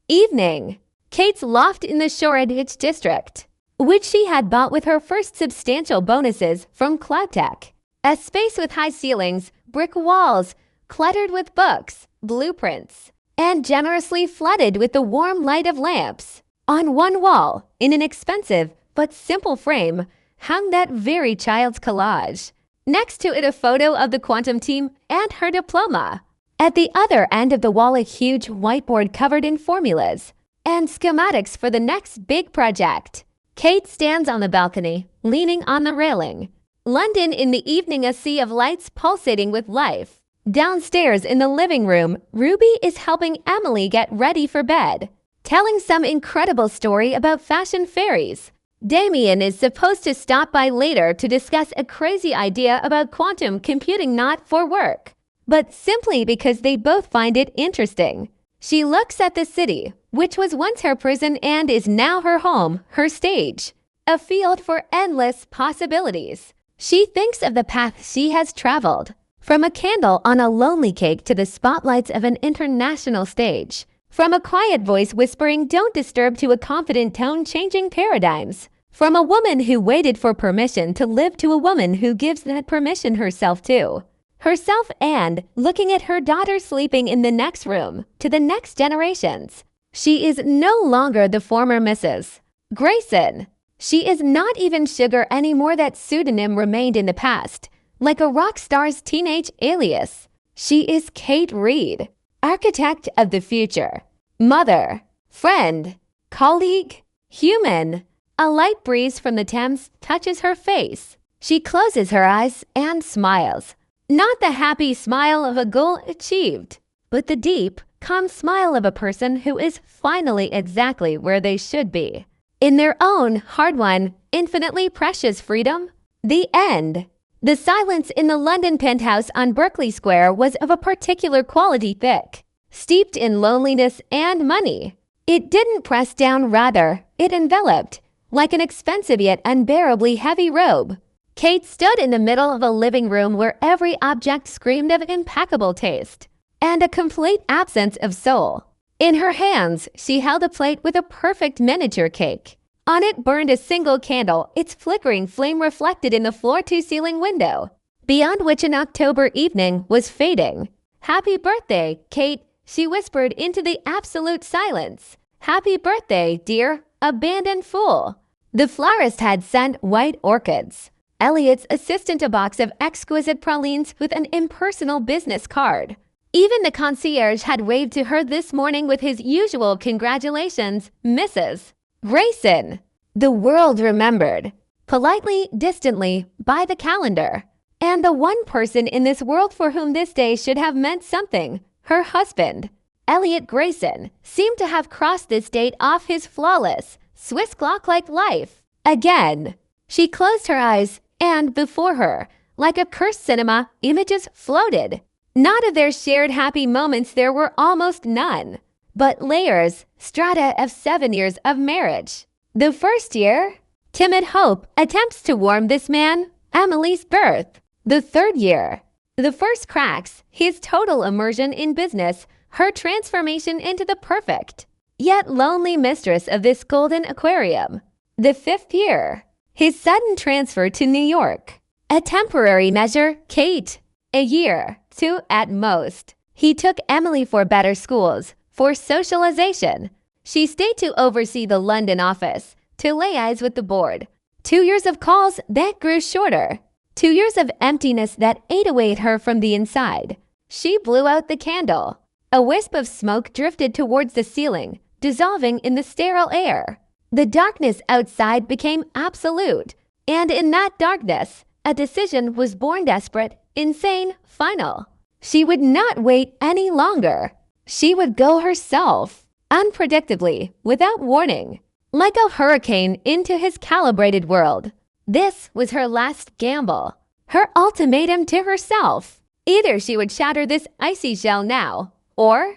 Evening. Kate's loft in the Shoreditch district, which she had bought with her first substantial bonuses from Cloudtech. A space with high ceilings, brick walls, cluttered with books, blueprints, and generously flooded with the warm light of lamps. On one wall, in an expensive but simple frame, hung that very child's collage. Next to it, a photo of the quantum team and her diploma. At the other end of the wall, a huge whiteboard covered in formulas and schematics for the next big project. Kate stands on the balcony, leaning on the railing. London in the evening, a sea of lights pulsating with life. Downstairs in the living room, Ruby is helping Emily get ready for bed, telling some incredible story about fashion fairies. Damien is supposed to stop by later to discuss a crazy idea about quantum computing, not for work, but simply because they both find it interesting. She looks at the city, which was once her prison and is now her home, her stage, a field for endless possibilities. She thinks of the path she has traveled, from a candle on a lonely cake to the spotlights of an international stage, from a quiet voice whispering "don't disturb" to a confident tone changing paradigms, from a woman who waited for permission to live to a woman who gives that permission herself to herself, and looking at her daughter sleeping in the next room, to the next generations. She is no longer the former Mrs. Grayson. She is not even Sugar anymore. That pseudonym remained in the past, like a rock star's teenage alias. She is Kate Reed, architect of the future, mother, friend, colleague, human. A light breeze from the Thames touches her face. She closes her eyes and smiles. Not the happy smile of a goal achieved, but the deep, calm smile of a person who is finally exactly where they should be, in their own hard-won, infinitely precious freedom. The end. The silence in the London penthouse on Berkeley Square was of a particular quality, thick, steeped in loneliness and money. It didn't press down, rather, it enveloped, like an expensive yet unbearably heavy robe. Kate stood in the middle of a living room where every object screamed of impeccable taste and a complete absence of soul. In her hands, she held a plate with a perfect miniature cake. On it burned a single candle, its flickering flame reflected in the floor-to-ceiling window, beyond which an October evening was fading. "Happy birthday, Kate," she whispered into the absolute silence. "Happy birthday, dear, abandoned fool." The florist had sent white orchids. Elliot's assistant a box of exquisite pralines with an impersonal business card. Even the concierge had waved to her this morning with his usual congratulations, Mrs. Grayson. The world remembered, politely, distantly, by the calendar. And the one person in this world for whom this day should have meant something, her husband, Elliot Grayson, seemed to have crossed this date off his flawless, Swiss clock-like life. Again, she closed her eyes, and before her, like a cursed cinema, images floated. Not of their shared happy moments, there were almost none, but layers, strata of 7 years of marriage. The first year, timid hope, attempts to warm this man, Emily's birth. The third year, the first cracks, his total immersion in business, her transformation into the perfect, yet lonely mistress of this golden aquarium. The fifth year, his sudden transfer to New York. A temporary measure, Kate. A year, 2 at most. He took Emily for better schools, for socialization. She stayed to oversee the London office, to lay eyes with the board. 2 years of calls that grew shorter. 2 years of emptiness that ate away at her from the inside. She blew out the candle. A wisp of smoke drifted towards the ceiling, dissolving in the sterile air. The darkness outside became absolute, and in that darkness, a decision was born, desperate, insane, final. She would not wait any longer. She would go herself, unpredictably, without warning, like a hurricane into his calibrated world. This was her last gamble, her ultimatum to herself. Either she would shatter this icy shell now, or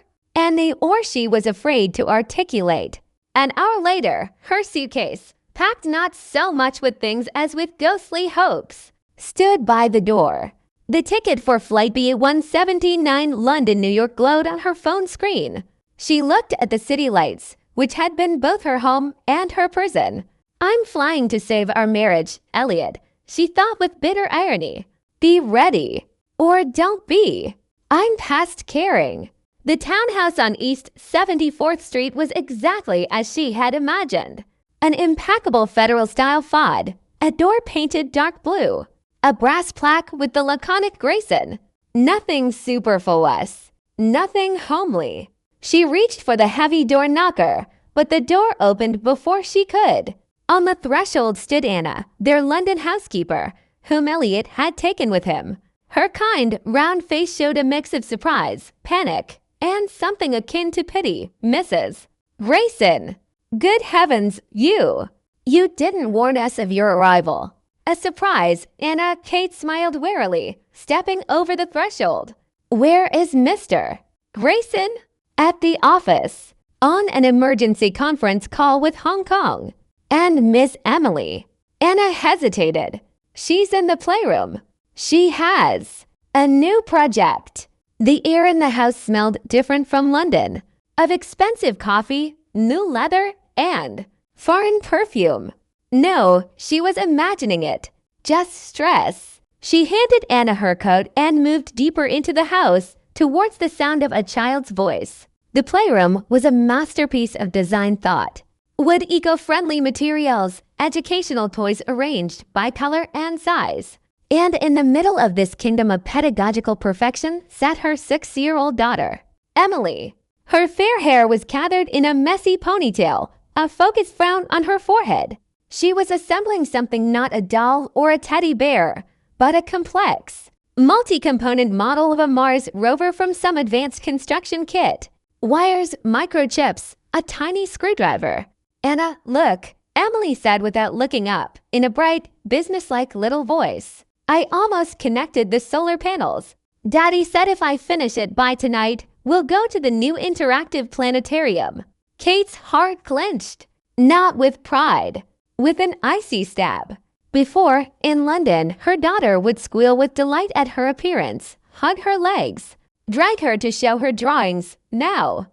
she was afraid to articulate. An hour later, her suitcase, packed not so much with things as with ghostly hopes, stood by the door. The ticket for flight B179 London, New York glowed on her phone screen. She looked at the city lights, which had been both her home and her prison. "I'm flying to save our marriage, Elliot," she thought with bitter irony. "Be ready. Or don't be. I'm past caring." The townhouse on East 74th Street was exactly as she had imagined. An impeccable Federal-style façade, a door painted dark blue, a brass plaque with the laconic Grayson. Nothing superfluous, nothing homely. She reached for the heavy door knocker, but the door opened before she could. On the threshold stood Anna, their London housekeeper, whom Elliot had taken with him. Her kind, round face showed a mix of surprise, panic, and something akin to pity. "Mrs. Grayson! Good heavens, you! You didn't warn us of your arrival." A surprise, Anna. Kate smiled warily, stepping over the threshold. "Where is Mr. Grayson?" "At the office, on an emergency conference call with Hong Kong." "And Miss Emily?" Anna hesitated. "She's in the playroom. She has a new project." The air in the house smelled different from London, of expensive coffee, new leather, and foreign perfume. No, she was imagining it. Just stress. She handed Anna her coat and moved deeper into the house towards the sound of a child's voice. The playroom was a masterpiece of design thought. Wood eco-friendly materials, educational toys arranged by color and size. And in the middle of this kingdom of pedagogical perfection sat her 6-year-old daughter, Emily. Her fair hair was gathered in a messy ponytail, a focused frown on her forehead. She was assembling something, not a doll or a teddy bear, but a complex, multi-component model of a Mars rover from some advanced construction kit. Wires, microchips, a tiny screwdriver. "Anna, look," Emily said without looking up, in a bright, businesslike little voice. "I almost connected the solar panels. Daddy said if I finish it by tonight, we'll go to the new interactive planetarium." Kate's heart clenched, not with pride, with an icy stab. Before, in London, her daughter would squeal with delight at her appearance, hug her legs, drag her to show her drawings. Now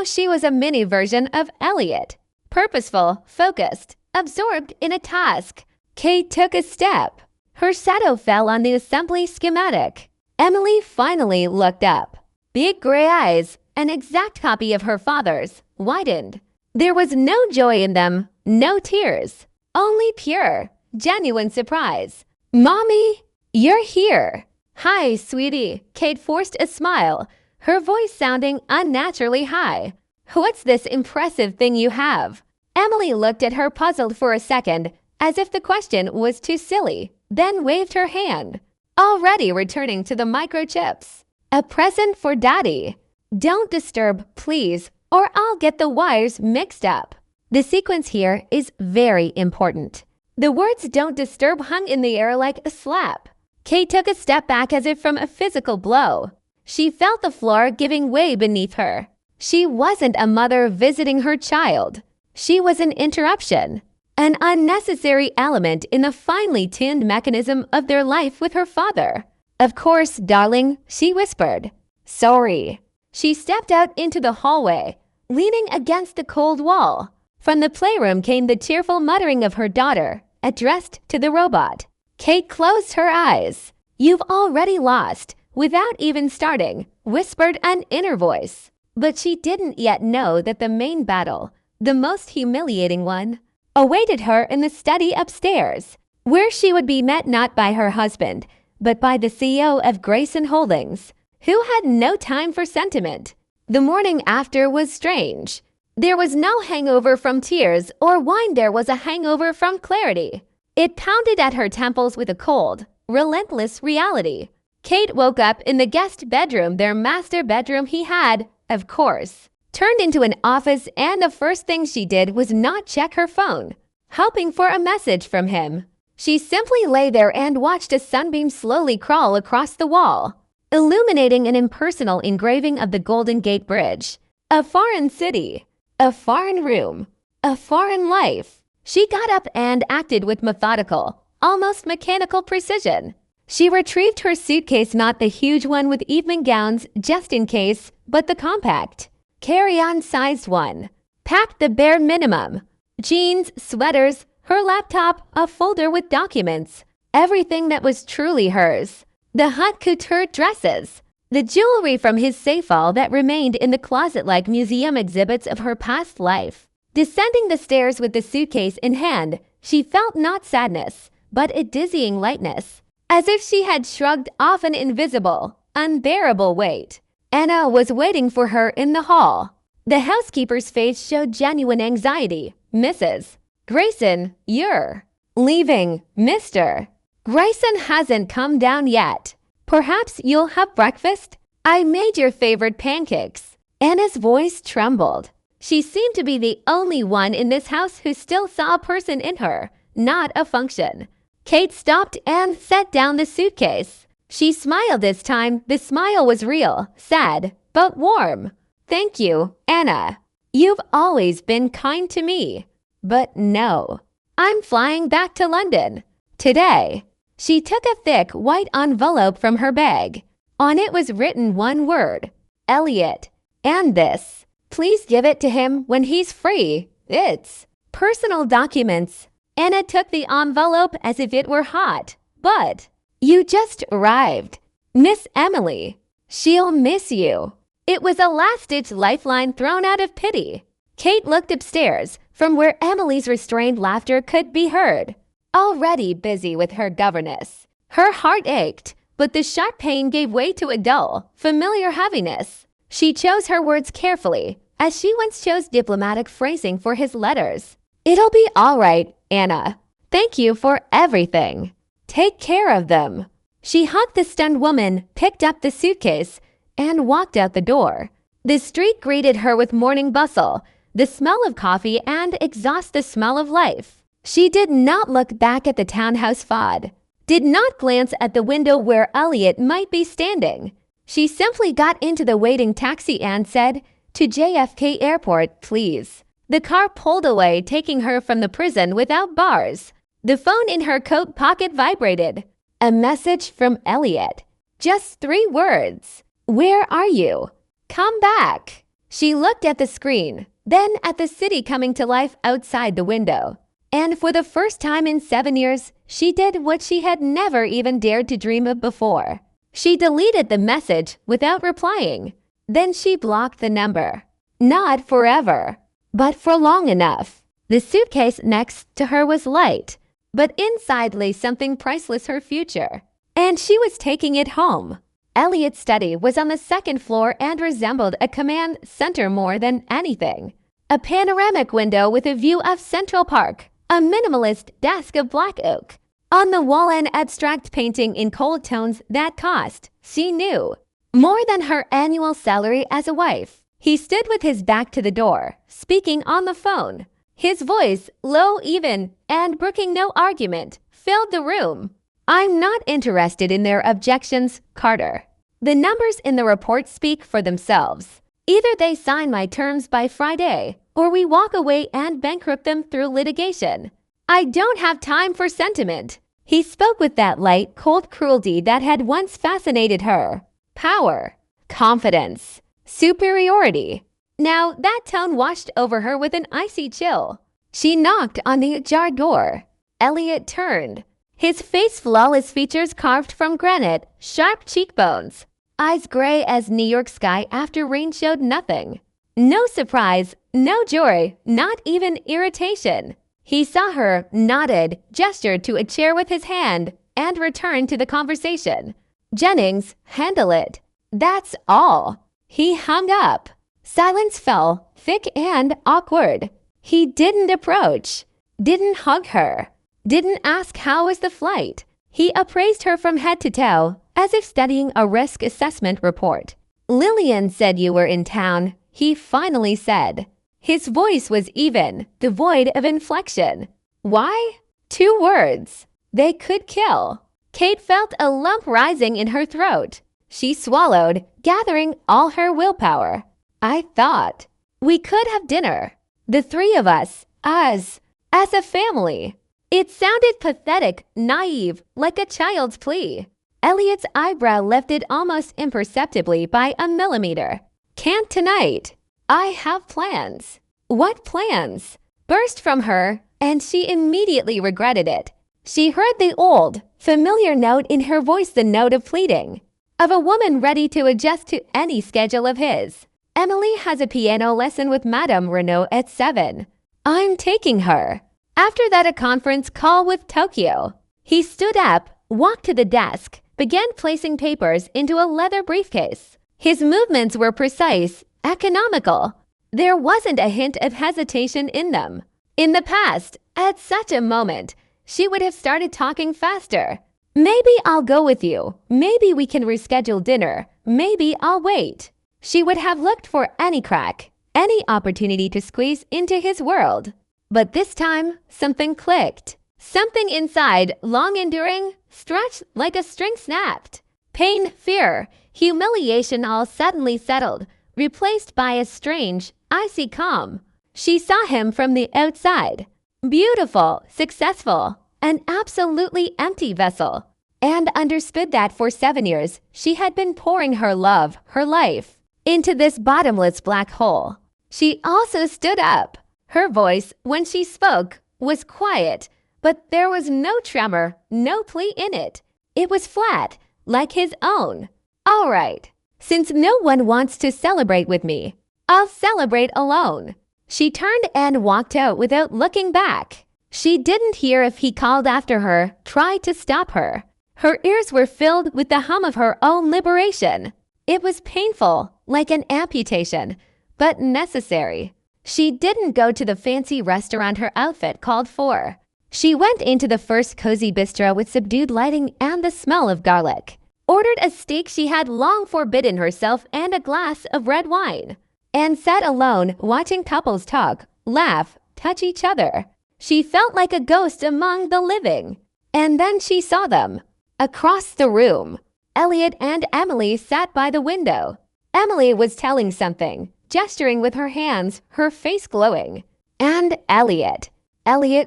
she was a mini version of Elliot. Purposeful, focused, absorbed in a task. Kate took a step. Her shadow fell on the assembly schematic. Emily finally looked up. Big gray eyes, an exact copy of her father's, widened. There was no joy in them, no tears, only pure, genuine surprise. "Mommy, you're here." "Hi, sweetie." Kate forced a smile, her voice sounding unnaturally high. "What's this impressive thing you have?" Emily looked at her puzzled for a second, as if the question was too silly, then waved her hand, already returning to the microchips. "A present for Daddy. Don't disturb, please, or I'll get the wires mixed up." The sequence here is very important. The words "don't disturb" hung in the air like a slap. Kate took a step back as if from a physical blow. She felt the floor giving way beneath her. She wasn't a mother visiting her child. She was an interruption, an unnecessary element in the finely tuned mechanism of their life with her father. "Of course, darling," she whispered. "Sorry." She stepped out into the hallway, leaning against the cold wall. From the playroom came the tearful muttering of her daughter, addressed to the robot. Kate closed her eyes. "You've already lost, without even starting," whispered an inner voice. But she didn't yet know that the main battle, the most humiliating one, awaited her in the study upstairs, where she would be met not by her husband, but by the CEO of Grayson Holdings, who had no time for sentiment. The morning after was strange. There was no hangover from tears or wine. There was a hangover from clarity. It pounded at her temples with a cold, relentless reality. Kate woke up in the guest bedroom, their master bedroom he had, of course, turned into an office, and the first thing she did was not check her phone, hoping for a message from him. She simply lay there and watched a sunbeam slowly crawl across the wall, illuminating an impersonal engraving of the Golden Gate Bridge. A foreign city, a foreign room, a foreign life. She got up and acted with methodical, almost mechanical precision. She retrieved her suitcase, not the huge one with evening gowns just in case, but the compact, carry-on sized one. Packed the bare minimum. Jeans, sweaters, her laptop, a folder with documents. Everything that was truly hers. The haute couture dresses. The jewelry from his safe-all that remained in the closet-like museum exhibits of her past life. Descending the stairs with the suitcase in hand, she felt not sadness, but a dizzying lightness, as if she had shrugged off an invisible, unbearable weight. Anna was waiting for her in the hall. The housekeeper's face showed genuine anxiety. Mrs. Grayson, you're leaving, Mr. Grayson hasn't come down yet. Perhaps you'll have breakfast? I made your favorite pancakes. Anna's voice trembled. She seemed to be the only one in this house who still saw a person in her, not a function. Kate stopped and set down the suitcase. She smiled this time. The smile was real, sad, but warm. Thank you, Anna. You've always been kind to me. But no, I'm flying back to London today. She took a thick white envelope from her bag. On it was written one word, Elliot. And this, please give it to him when he's free. It's personal documents. Anna took the envelope as if it were hot. But you just arrived. Miss Emily. She'll miss you. It was a last-ditch lifeline thrown out of pity. Kate looked upstairs, from where Emily's restrained laughter could be heard. Already busy with her governess. Her heart ached, but the sharp pain gave way to a dull, familiar heaviness. She chose her words carefully, as she once chose diplomatic phrasing for his letters. It'll be all right, Anna. Thank you for everything. Take care of them. She hugged the stunned woman, picked up the suitcase, and walked out the door. The street greeted her with morning bustle, the smell of coffee and exhaust the smell of life. She did not look back at the townhouse facade, did not glance at the window where Elliot might be standing. She simply got into the waiting taxi and said, "To JFK Airport, please." The car pulled away, taking her from the prison without bars. The phone in her coat pocket vibrated. A message from Elliot. Just 3 words. Where are you? Come back. She looked at the screen, then at the city coming to life outside the window. And for the first time in 7 years, she did what she had never even dared to dream of before. She deleted the message without replying. Then she blocked the number. Not forever, but for long enough. The suitcase next to her was light, but inside lay something priceless, her future. And she was taking it home. Elliot's study was on the 2nd floor and resembled a command center more than anything. A panoramic window with a view of Central Park, a minimalist desk of black oak. On the wall, an abstract painting in cold tones that cost, she knew, more than her annual salary as a wife. He stood with his back to the door, speaking on the phone. His voice, low, even, and brooking no argument, filled the room. I'm not interested in their objections, Carter. The numbers in the report speak for themselves. Either they sign my terms by Friday, or we walk away and bankrupt them through litigation. I don't have time for sentiment. He spoke with that light, cold cruelty that had once fascinated her. Power, confidence, superiority. Now that tone washed over her with an icy chill. She knocked on the ajar door. Elliot turned. His face, flawless features carved from granite, sharp cheekbones, eyes gray as New York sky after rain showed nothing. No surprise, no joy, not even irritation. He saw her, nodded, gestured to a chair with his hand, and returned to the conversation. Jennings, handle it. That's all. He hung up. Silence fell, thick and awkward. He didn't approach, didn't hug her, didn't ask how was the flight. He appraised her from head to toe, as if studying a risk assessment report. Lillian said you were in town, he finally said. His voice was even, devoid of inflection. Why? 2 words. They could kill. Kate felt a lump rising in her throat. She swallowed, gathering all her willpower. I thought we could have dinner. The 3 of us, as a family. It sounded pathetic, naive, like a child's plea. Elliot's eyebrow lifted almost imperceptibly by a millimeter. Can't tonight. I have plans." "What plans?" burst from her, and she immediately regretted it. She heard the old, familiar note in her voice, the note of pleading, of a woman ready to adjust to any schedule of his. "Emily has a piano lesson with Madame Renault at 7. I'm taking her." After that, a conference call with Tokyo. He stood up, walked to the desk, began placing papers into a leather briefcase. His movements were precise, economical. There wasn't a hint of hesitation in them. In the past, at such a moment, she would have started talking faster. "Maybe I'll go with you. Maybe we can reschedule dinner. Maybe I'll wait." She would have looked for any crack, any opportunity to squeeze into his world. But this time, something clicked. Something inside, long enduring, stretched like a string snapped. Pain, fear, humiliation all suddenly settled, replaced by a strange, icy calm. She saw him from the outside. Beautiful, successful, an absolutely empty vessel. And understood that for 7 years, she had been pouring her love, her life, into this bottomless black hole. She also stood up. Her voice, when she spoke, was quiet, but there was no tremor, no plea in it. It was flat, like his own. "All right, since no one wants to celebrate with me, I'll celebrate alone." She turned and walked out without looking back. She didn't hear if he called after her, tried to stop her. Her ears were filled with the hum of her own liberation. It was painful, like an amputation, but necessary. She didn't go to the fancy restaurant her outfit called for. She went into the first cozy bistro with subdued lighting and the smell of garlic. Ordered a steak she had long forbidden herself and a glass of red wine. And sat alone watching couples talk, laugh, touch each other. She felt like a ghost among the living. And then she saw them. Across the room, Elliot and Emily sat by the window. Emily was telling something, gesturing with her hands, her face glowing. And Elliot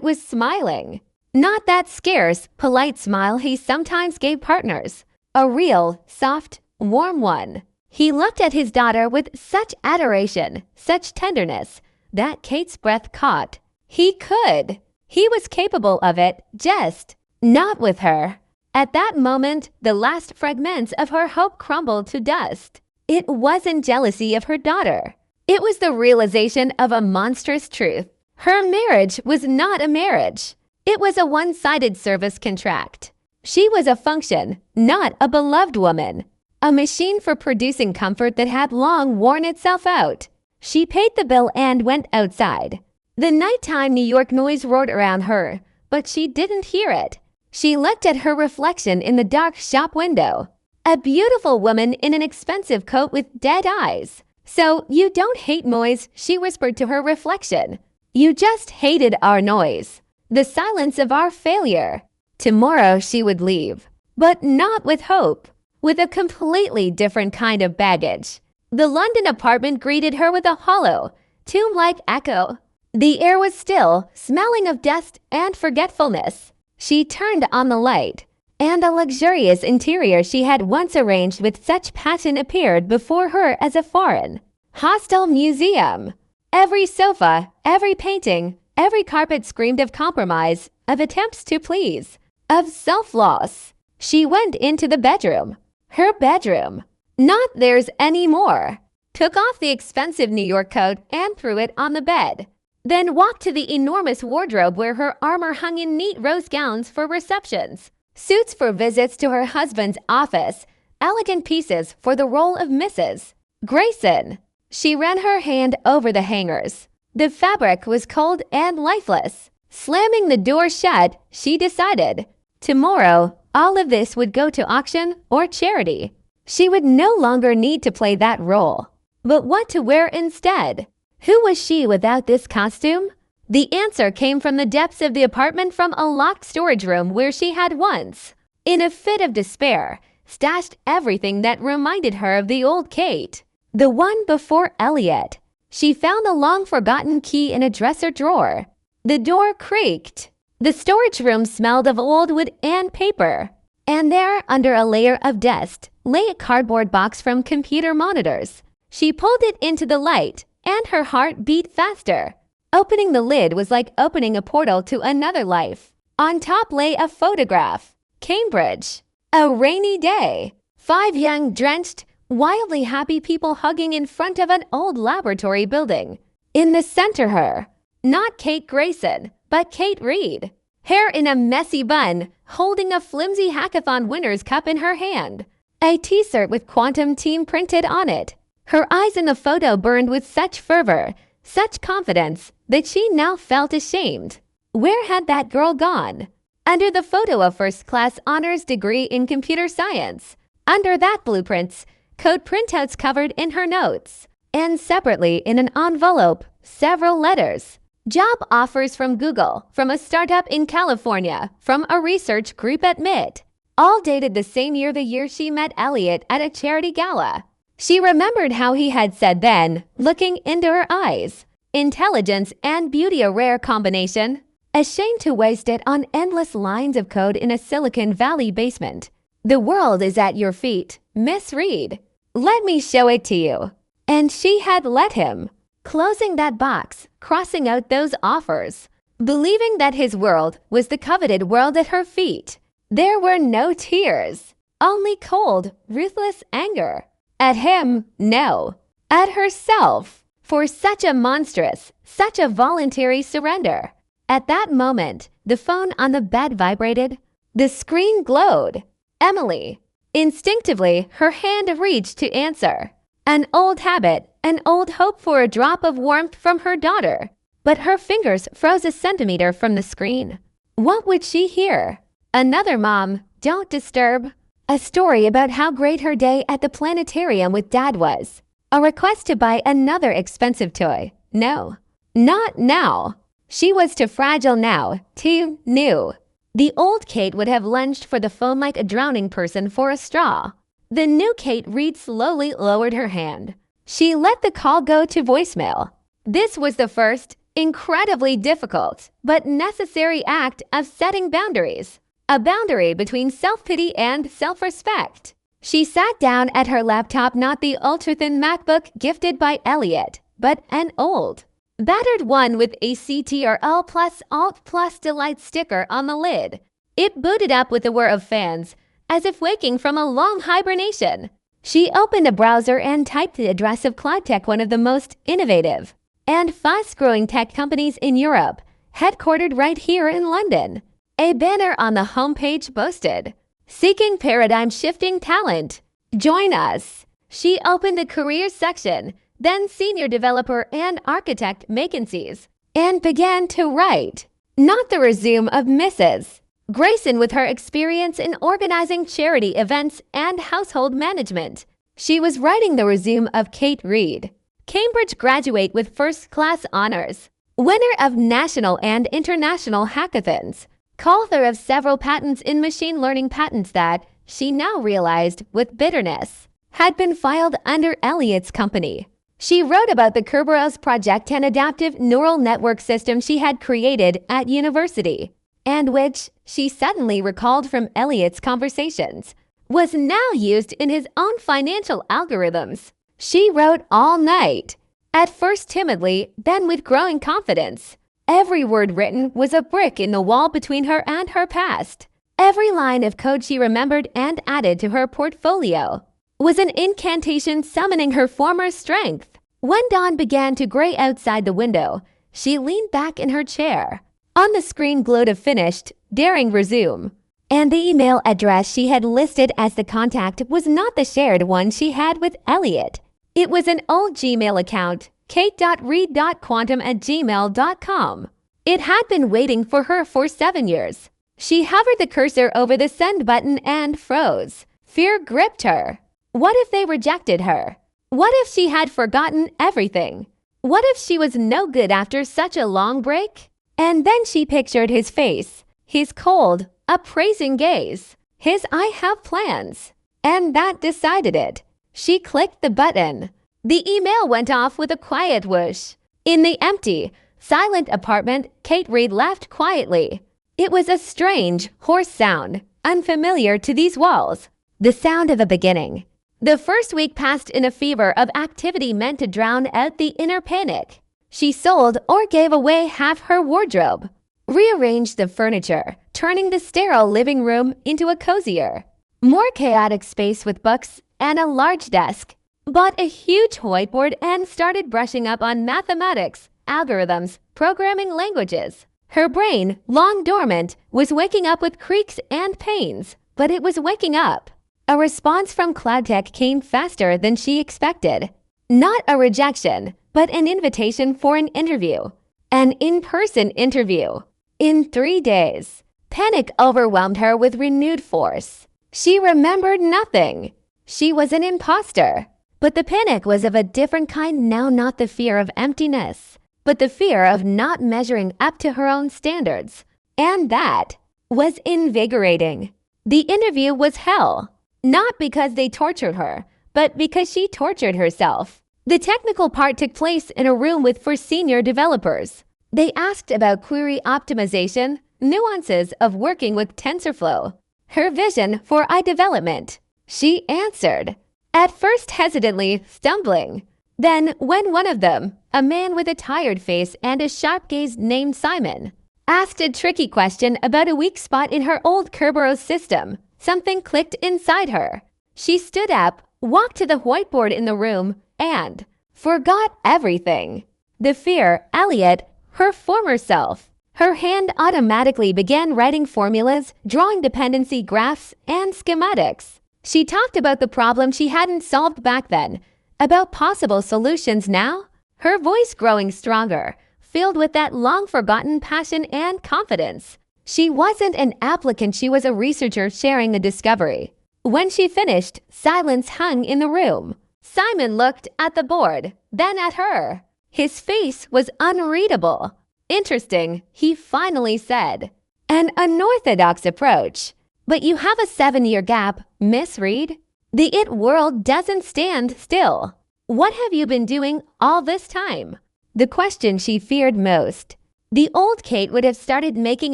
was smiling. Not that scarce, polite smile he sometimes gave partners. A real, soft, warm one. He looked at his daughter with such adoration, such tenderness, that Kate's breath caught. He could. He was capable of it, just not with her. At that moment, the last fragments of her hope crumbled to dust. It wasn't jealousy of her daughter. It was the realization of a monstrous truth. Her marriage was not a marriage. It was a one-sided service contract. She was a function, not a beloved woman. A machine for producing comfort that had long worn itself out. She paid the bill and went outside. The nighttime New York noise roared around her, but she didn't hear it. She looked at her reflection in the dark shop window. A beautiful woman in an expensive coat with dead eyes. "So you don't hate noise," she whispered to her reflection. "You just hated our noise. The silence of our failure." Tomorrow she would leave, but not with hope. With a completely different kind of baggage. The London apartment greeted her with a hollow, tomb-like echo. The air was still, smelling of dust and forgetfulness. She turned on the light, and a luxurious interior she had once arranged with such passion appeared before her as a foreign, hostile museum. Every sofa, every painting, every carpet screamed of compromise, of attempts to please, of self-loss. She went into the bedroom. Her bedroom. Not theirs anymore. Took off the expensive New York coat and threw it on the bed. Then walked to the enormous wardrobe where her armor hung in neat rose gowns for receptions, suits for visits to her husband's office, elegant pieces for the role of Mrs. Grayson. She ran her hand over the hangers. The fabric was cold and lifeless. Slamming the door shut, she decided, tomorrow, all of this would go to auction or charity. She would no longer need to play that role. But what to wear instead? Who was she without this costume? The answer came from the depths of the apartment, from a locked storage room where she had once, in a fit of despair, stashed everything that reminded her of the old Kate, the one before Elliot. She found the long-forgotten key in a dresser drawer. The door creaked. The storage room smelled of old wood and paper. And there, under a layer of dust, lay a cardboard box from computer monitors. She pulled it into the light and her heart beat faster. Opening the lid was like opening a portal to another life. On top lay a photograph. Cambridge. A rainy day. 5 young, drenched, wildly happy people hugging in front of an old laboratory building. In the center her. Not Kate Grayson, but Kate Reed. Hair in a messy bun, holding a flimsy hackathon winner's cup in her hand. A t-shirt with Quantum Team printed on it. Her eyes in the photo burned with such fervor, such confidence, that she now felt ashamed. Where had that girl gone? Under the photo of first-class honors degree in computer science. Under that blueprints, code printouts covered in her notes. And separately in an envelope, several letters. Job offers from Google, from a startup in California, from a research group at MIT. All dated the same year, the year she met Elliot at a charity gala. She remembered how he had said then, looking into her eyes, intelligence and beauty a rare combination. Ashamed to waste it on endless lines of code in a Silicon Valley basement. The world is at your feet, Miss Reed. Let me show it to you. And she had let him. Closing that box, crossing out those offers. Believing that his world was the coveted world at her feet. There were no tears. Only cold, ruthless anger. At him, no. At herself. For such a monstrous, such a voluntary surrender. At that moment, the phone on the bed vibrated. The screen glowed. Emily. Instinctively, her hand reached to answer. An old habit, an old hope for a drop of warmth from her daughter. But her fingers froze a centimeter from the screen. What would she hear? Another mom, don't disturb. A story about how great her day at the planetarium with Dad was. A request to buy another expensive toy. No, not now. She was too fragile now, too new. The old Kate would have lunged for the phone like a drowning person for a straw. The new Kate Reed slowly lowered her hand. She let the call go to voicemail. This was the first, incredibly difficult, but necessary act of setting boundaries. A boundary between self-pity and self-respect. She sat down at her laptop, not the ultra-thin MacBook gifted by Elliot, but an old, battered one with a Ctrl plus Alt plus Delete sticker on the lid. It booted up with a whir of fans, as if waking from a long hibernation. She opened a browser and typed the address of CloudTech, one of the most innovative and fast-growing tech companies in Europe, headquartered right here in London. A banner on the homepage boasted, "Seeking paradigm-shifting talent. Join us." She opened the careers section, then senior developer and architect vacancies, and began to write. Not the resume of Mrs. Grayson with her experience in organizing charity events and household management. She was writing the resume of Kate Reed, Cambridge graduate with first-class honors, winner of national and international hackathons, co-author of several patents in machine learning patents that, she now realized with bitterness, had been filed under Elliot's company. She wrote about the Kerberos project, an adaptive neural network system she had created at university, and which, she suddenly recalled from Elliot's conversations, was now used in his own financial algorithms. She wrote all night, at first timidly, then with growing confidence. Every word written was a brick in the wall between her and her past. Every line of code she remembered and added to her portfolio was an incantation summoning her former strength. When dawn began to gray outside the window, she leaned back in her chair. On the screen glowed a finished, daring resume. And the email address she had listed as the contact was not the shared one she had with Elliot. It was an old Gmail account, kate.reed.quantum@gmail.com. It had been waiting for her for 7 years. She hovered the cursor over the send button and froze. Fear gripped her. What if they rejected her? What if she had forgotten everything? What if she was no good after such a long break? And then she pictured his face, his cold, appraising gaze, his "I have plans." And that decided it. She clicked the button. The email went off with a quiet whoosh. In the empty, silent apartment, Kate Reed laughed quietly. It was a strange, hoarse sound, unfamiliar to these walls. The sound of a beginning. The first week passed in a fever of activity meant to drown out the inner panic. She sold or gave away half her wardrobe, rearranged the furniture, turning the sterile living room into a cozier, more chaotic space with books and a large desk, bought a huge whiteboard and started brushing up on mathematics, algorithms, programming languages. Her brain, long dormant, was waking up with creaks and pains, but it was waking up. A response from CloudTech came faster than she expected. Not a rejection, but an invitation for an interview. An in-person interview. In 3 days. Panic overwhelmed her with renewed force. She remembered nothing. She was an imposter. But the panic was of a different kind now, not the fear of emptiness, but the fear of not measuring up to her own standards. And that was invigorating. The interview was hell. Not because they tortured her, but because she tortured herself. The technical part took place in a room with 4 senior developers. They asked about query optimization, nuances of working with TensorFlow, her vision for development. She answered, at first hesitantly, stumbling. Then, when one of them, a man with a tired face and a sharp gaze named Simon, asked a tricky question about a weak spot in her old Kerberos system, something clicked inside her. She stood up, walked to the whiteboard in the room, and forgot everything. The fear, Elliot, her former self. Her hand automatically began writing formulas, drawing dependency graphs, and schematics. She talked about the problem she hadn't solved back then, about possible solutions now, her voice growing stronger, filled with that long-forgotten passion and confidence. She wasn't an applicant, she was a researcher sharing a discovery. When she finished, silence hung in the room. Simon looked at the board, then at her. His face was unreadable. Interesting, he finally said. An unorthodox approach. But you have a 7-year gap, Miss Reed. The IT world doesn't stand still. What have you been doing all this time? The question she feared most. The old Kate would have started making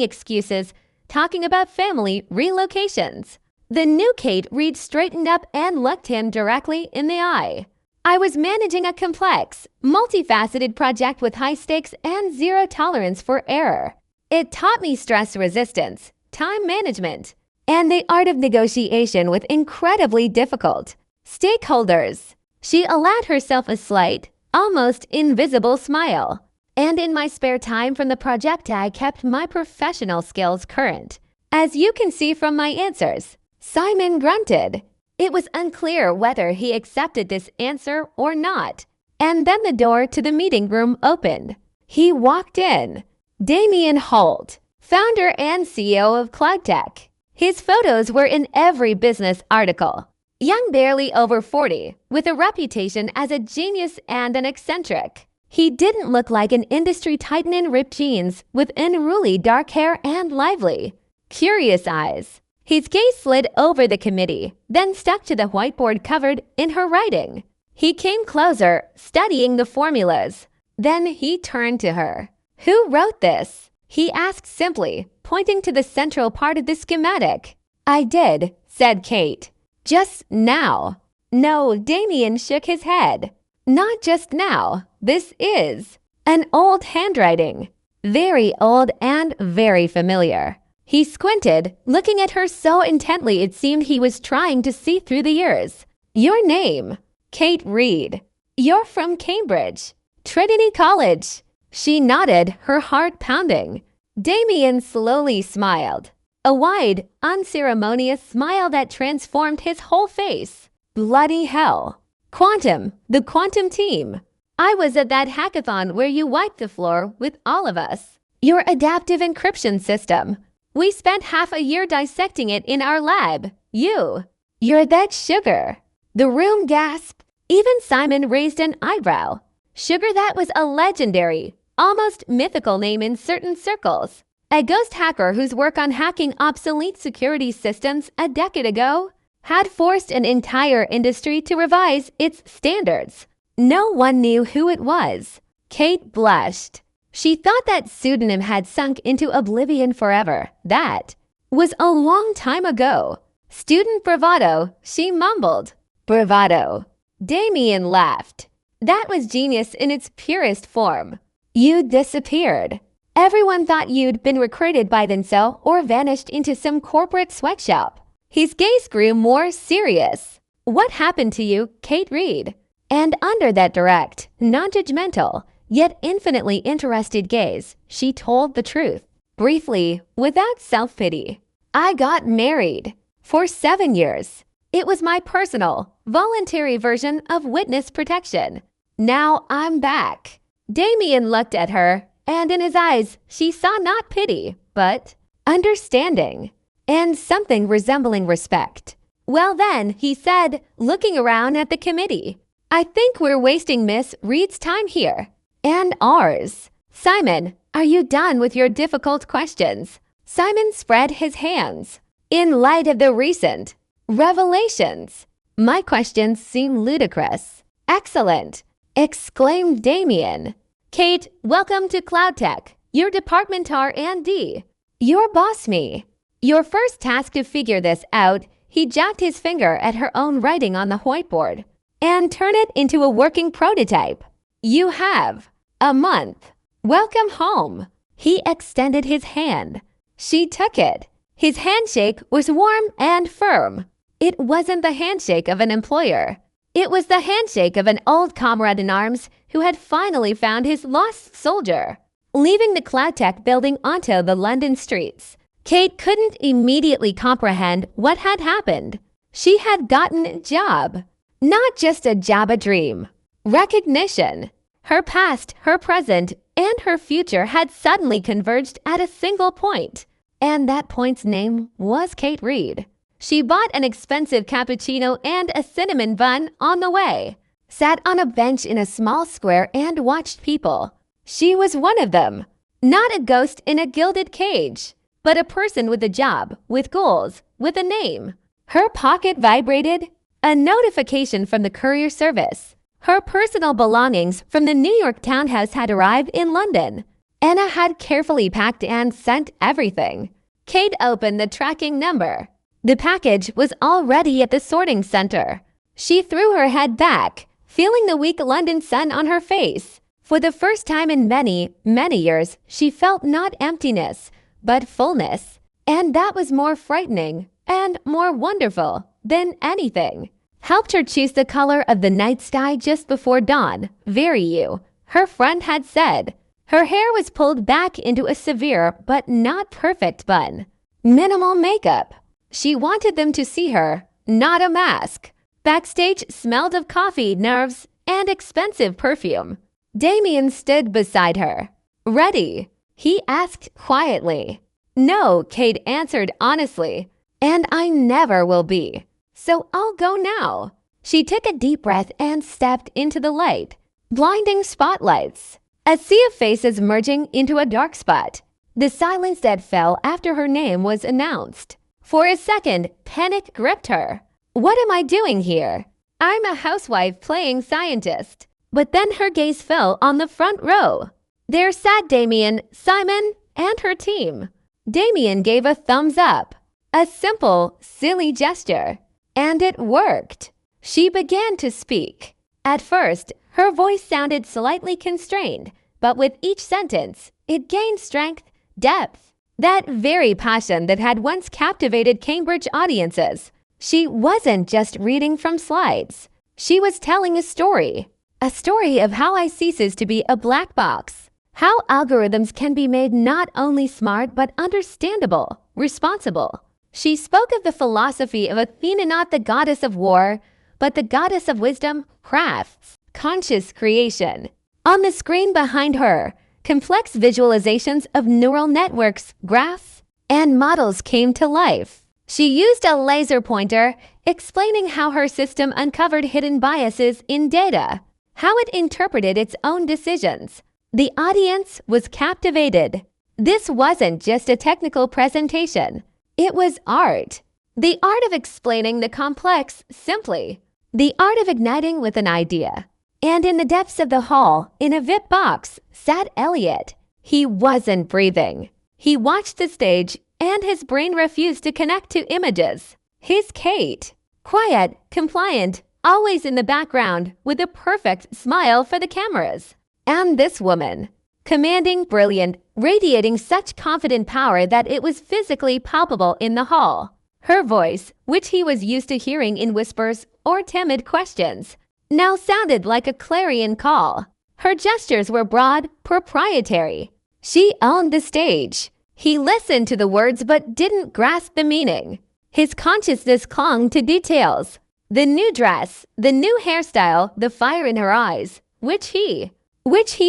excuses, talking about family relocations. The new Kate Reed straightened up and looked him directly in the eye. I was managing a complex, multifaceted project with high stakes and zero tolerance for error. It taught me stress resistance, time management, and the art of negotiation with incredibly difficult stakeholders. She allowed herself a slight, almost invisible smile. And in my spare time from the project, I kept my professional skills current. As you can see from my answers, Simon grunted. It was unclear whether he accepted this answer or not. And then the door to the meeting room opened. He walked in. Damien Holt, founder and CEO of CloudTech. His photos were in every business article. Young, barely over 40, with a reputation as a genius and an eccentric. He didn't look like an industry titan in ripped jeans, with unruly dark hair and lively, curious eyes. His gaze slid over the committee, then stuck to the whiteboard covered in her writing. He came closer, studying the formulas. Then he turned to her. Who wrote this? He asked simply, pointing to the central part of the schematic. I did, said Kate. Just now. No, Damien shook his head. Not just now. This is an old handwriting. Very old and very familiar. He squinted, looking at her so intently it seemed he was trying to see through the years. Your name? Kate Reed. You're from Cambridge. Trinity College. She nodded, her heart pounding. Damien slowly smiled. A wide, unceremonious smile that transformed his whole face. Bloody hell. Quantum, the quantum team. I was at that hackathon where you wiped the floor with all of us. Your adaptive encryption system. We spent half a year dissecting it in our lab. You're that Sugar. The room gasped. Even Simon raised an eyebrow. Sugar, that was a legendary, almost mythical name in certain circles. A ghost hacker whose work on hacking obsolete security systems a decade ago had forced an entire industry to revise its standards. No one knew who it was. Kate blushed. She thought that pseudonym had sunk into oblivion forever. That was a long time ago. Student bravado, she mumbled. Bravado. Damien laughed. That was genius in its purest form. You disappeared. Everyone thought you'd been recruited by Denso or vanished into some corporate sweatshop. His gaze grew more serious. What happened to you, Kate Reed? And under that direct, non-judgmental, yet infinitely interested gaze, she told the truth, briefly, without self-pity. I got married. For 7 years. It was my personal, voluntary version of witness protection. Now I'm back. Damien looked at her, and in his eyes, she saw not pity, but understanding, and something resembling respect. Well then, he said, looking around at the committee, I think we're wasting Miss Reed's time here. And ours. Simon, are you done with your difficult questions? Simon spread his hands. In light of the recent revelations, my questions seem ludicrous. Excellent, exclaimed Damien. Kate, welcome to Cloud Tech, your department R&D. Your boss me. Your first task to figure this out, he jacked his finger at her own writing on the whiteboard, and turn it into a working prototype. You have a month. Welcome home. He extended his hand. She took it. His handshake was warm and firm. It wasn't the handshake of an employer. It was the handshake of an old comrade in arms who had finally found his lost soldier. Leaving the Cloudtech building onto the London streets, Kate couldn't immediately comprehend what had happened. She had gotten a job. Not just a job, a dream. Recognition. Her past, her present, and her future had suddenly converged at a single point. And that point's name was Kate Reed. She bought an expensive cappuccino and a cinnamon bun on the way, sat on a bench in a small square and watched people. She was one of them. Not a ghost in a gilded cage, but a person with a job, with goals, with a name. Her pocket vibrated. A notification from the courier service. Her personal belongings from the New York townhouse had arrived in London. Anna had carefully packed and sent everything. Kate opened the tracking number. The package was already at the sorting center. She threw her head back, feeling the weak London sun on her face. For the first time in many, many years, she felt not emptiness, but fullness. And that was more frightening and more wonderful than anything. Helped her choose the color of the night sky just before dawn, very you, her friend had said. Her hair was pulled back into a severe but not perfect bun. Minimal makeup. She wanted them to see her, not a mask. Backstage smelled of coffee, nerves, and expensive perfume. Damien stood beside her. Ready? He asked quietly. No, Kate answered honestly. And I never will be. So I'll go now. She took a deep breath and stepped into the light. Blinding spotlights. A sea of faces merging into a dark spot. The silence that fell after her name was announced. For a second, panic gripped her. What am I doing here? I'm a housewife playing scientist. But then her gaze fell on the front row. There sat Damien, Simon, and her team. Damien gave a thumbs up. A simple, silly gesture. And it worked. She began to speak. At first, her voice sounded slightly constrained, but with each sentence, it gained strength, depth. That very passion that had once captivated Cambridge audiences. She wasn't just reading from slides. She was telling a story of how I ceases to be a black box. How algorithms can be made not only smart but understandable, responsible. She spoke of the philosophy of Athena, not the goddess of war, but the goddess of wisdom, crafts, conscious creation. On the screen behind her, complex visualizations of neural networks, graphs, and models came to life. She used a laser pointer, explaining how her system uncovered hidden biases in data, how it interpreted its own decisions. The audience was captivated. This wasn't just a technical presentation. It was art. The art of explaining the complex simply. The art of igniting with an idea. And in the depths of the hall, in a VIP box, sat Elliot. He wasn't breathing. He watched the stage, and his brain refused to connect to images. His Kate. Quiet, compliant, always in the background with a perfect smile for the cameras. And this woman, commanding, brilliant, radiating such confident power that it was physically palpable in the hall. Her voice, which he was used to hearing in whispers or timid questions, now sounded like a clarion call. Her gestures were broad, proprietary. She owned the stage. He listened to the words but didn't grasp the meaning. His consciousness clung to details. The new dress, the new hairstyle, the fire in her eyes, which he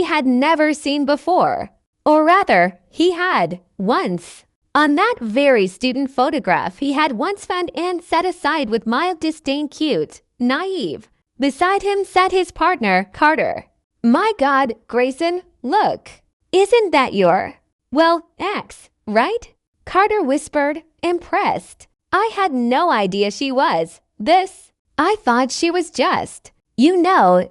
had never seen before. Or rather, he had, once. On that very student photograph he had once found and set aside with mild disdain, cute, naive. Beside him sat his partner, Carter. "My God, Grayson, look. Isn't that your, well, ex, right?" Carter whispered, impressed. "I had no idea she was this. I thought she was just,